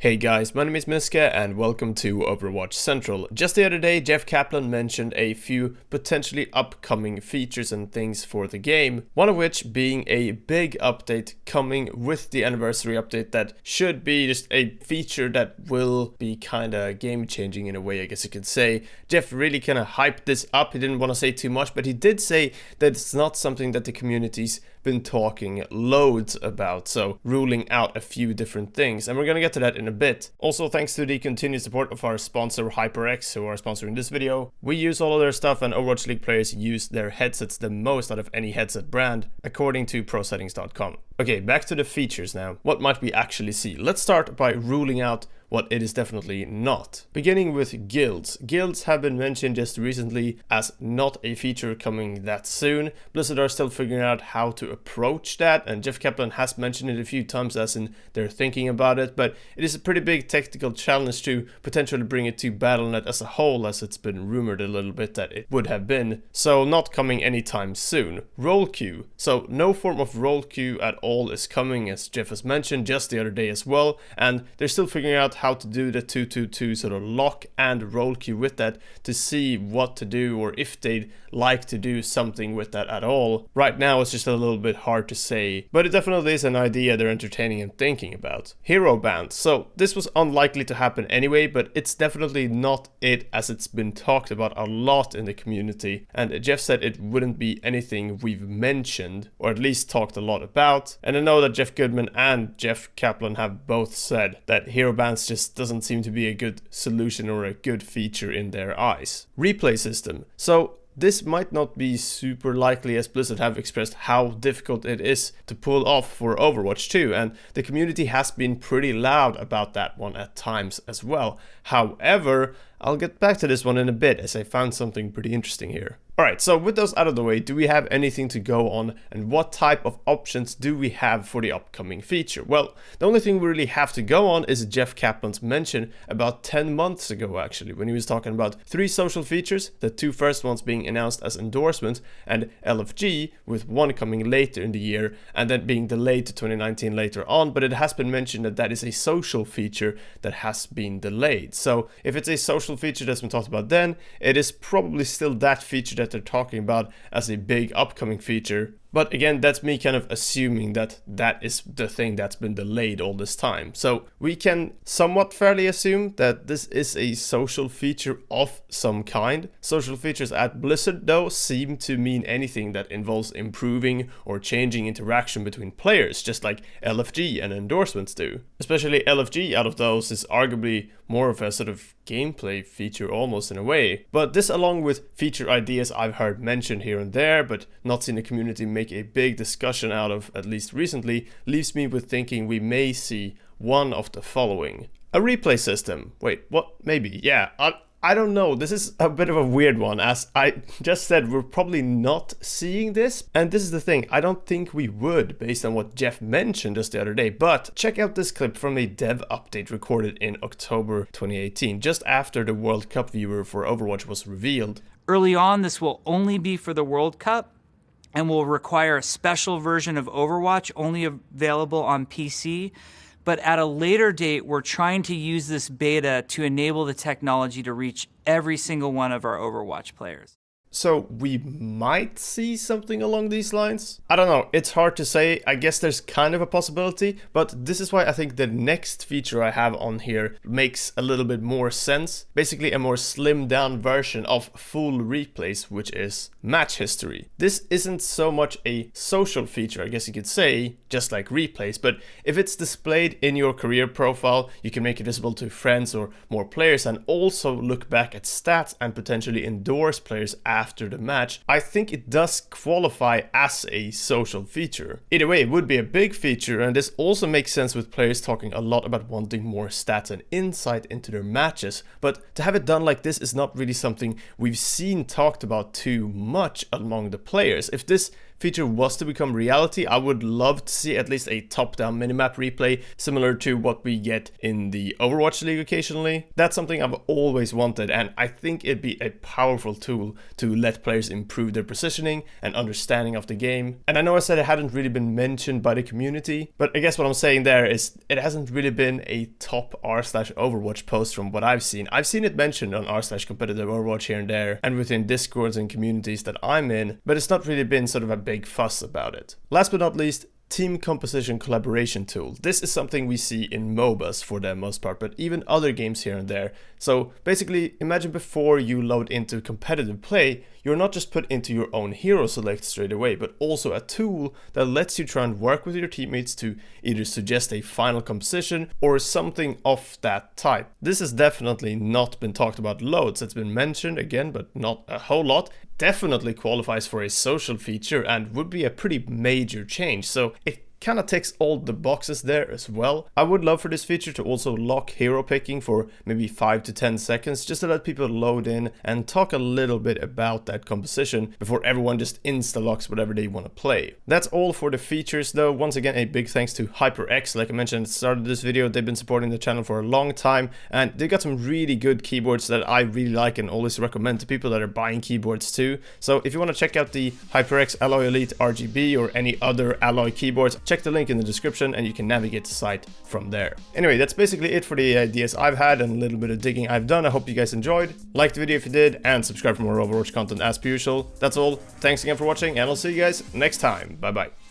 Hey guys, my name is Miska and welcome to Overwatch Central. Just the other day, Jeff Kaplan mentioned a few potentially upcoming features and things for the game, one of which being a big update coming with the anniversary update that should be just a feature that will be kinda game-changing in a way, I guess you could say. Jeff really kinda hyped this up. He didn't want to say too much, but he did say that it's not something that the community's been talking loads about, so ruling out a few different things, and we're gonna get to that in a bit. Also, thanks to the continued support of our sponsor HyperX, who are sponsoring this video. We use all of their stuff, and Overwatch League players use their headsets the most out of any headset brand, according to ProSettings.com. Okay, back to the features now. What might we actually see? Let's start by ruling out what it is definitely not. Beginning with guilds. Guilds have been mentioned just recently as not a feature coming that soon. Blizzard are still figuring out how to approach that, and Jeff Kaplan has mentioned it a few times as in they're thinking about it, but it is a pretty big technical challenge to potentially bring it to Battle.net as a whole, as it's been rumored a little bit that it would have been. So not coming anytime soon. Role queue. So no form of role queue at all is coming, as Jeff has mentioned just the other day as well, and they're still figuring out how to do the 2-2-2 sort of lock and role queue with that to see what to do, or if they'd like to do something with that at all. Right now it's just a little bit hard to say, but it definitely is an idea they're entertaining and thinking about. Hero bans. So this was unlikely to happen anyway, but it's definitely not it, as it's been talked about a lot in the community, and Jeff said it wouldn't be anything we've mentioned, or at least talked a lot about. And I know that Jeff Goodman and Jeff Kaplan have both said that hero bans just doesn't seem to be a good solution or a good feature in their eyes. Replay system. So this might not be super likely, as Blizzard have expressed how difficult it is to pull off for Overwatch 2, and the community has been pretty loud about that one at times as well. However, I'll get back to this one in a bit, as I found something pretty interesting here. Alright, so with those out of the way, do we have anything to go on, and what type of options do we have for the upcoming feature? Well, the only thing we really have to go on is Jeff Kaplan's mention about 10 months ago actually, when he was talking about 3 social features, the 2 first ones being announced as endorsements, and LFG, with one coming later in the year, and then being delayed to 2019 later on, but it has been mentioned that that is a social feature that has been delayed. So if it's a social feature that's been talked about then, it is probably still that feature that they're talking about as a big upcoming feature. But again, that's me kind of assuming that that is the thing that's been delayed all this time. So we can somewhat fairly assume that this is a social feature of some kind. Social features at Blizzard though seem to mean anything that involves improving or changing interaction between players, just like LFG and endorsements do. Especially LFG out of those is arguably more of a sort of gameplay feature almost in a way. But this, along with feature ideas I've heard mentioned here and there, but not seen the community make a big discussion out of, at least recently, leaves me with thinking we may see one of the following. A replay system. Wait, what? Maybe. Yeah, I don't know. This is a bit of a weird one. As I just said, we're probably not seeing this. And this is the thing, I don't think we would, based on what Jeff mentioned just the other day. But check out this clip from a dev update recorded in October 2018, just after the World Cup viewer for Overwatch was revealed. Early on, this will only be for the World Cup, and will require a special version of Overwatch only available on PC. But at a later date, we're trying to use this beta to enable the technology to reach every single one of our Overwatch players. So we might see something along these lines? I don't know, it's hard to say. I guess there's kind of a possibility, but this is why I think the next feature I have on here makes a little bit more sense. Basically a more slimmed down version of full replays, which is match history. This isn't so much a social feature, I guess you could say, just like replays, but if it's displayed in your career profile, you can make it visible to friends or more players, and also look back at stats and potentially endorse players after the match. I think it does qualify as a social feature. Either way, it would be a big feature, and this also makes sense with players talking a lot about wanting more stats and insight into their matches, but to have it done like this is not really something we've seen talked about too much among the players. If this feature was to become reality, I would love to see at least a top-down minimap replay similar to what we get in the Overwatch League occasionally. That's something I've always wanted, and I think it'd be a powerful tool to let players improve their positioning and understanding of the game. And I know I said it hadn't really been mentioned by the community, but I guess what I'm saying there is it hasn't really been a top r/Overwatch post from what I've seen. I've seen it mentioned on r/competitive Overwatch here and there, and within discords and communities that I'm in, but it's not really been sort of a big fuss about it. Last but not least, team composition collaboration tool. This is something we see in MOBAs for the most part, but even other games here and there. So basically, imagine before you load into competitive play, you're not just put into your own hero select straight away, but also a tool that lets you try and work with your teammates to either suggest a final composition or something of that type. This has definitely not been talked about loads. It's been mentioned again, but not a whole lot. Definitely qualifies for a social feature and would be a pretty major change. So it kind of ticks all the boxes there as well. I would love for this feature to also lock hero picking for maybe 5 to 10 seconds just to let people load in and talk a little bit about that composition before everyone just insta-locks whatever they want to play. That's all for the features though. Once again, a big thanks to HyperX. Like I mentioned at the start of this video, they've been supporting the channel for a long time and they got some really good keyboards that I really like and always recommend to people that are buying keyboards too. So if you want to check out the HyperX Alloy Elite RGB or any other Alloy keyboards, check the link in the description and you can navigate the site from there. Anyway, that's basically it for the ideas I've had and a little bit of digging I've done. I hope you guys enjoyed. Like the video if you did, and subscribe for more Overwatch content as per usual. That's all. Thanks again for watching, and I'll see you guys next time. Bye bye.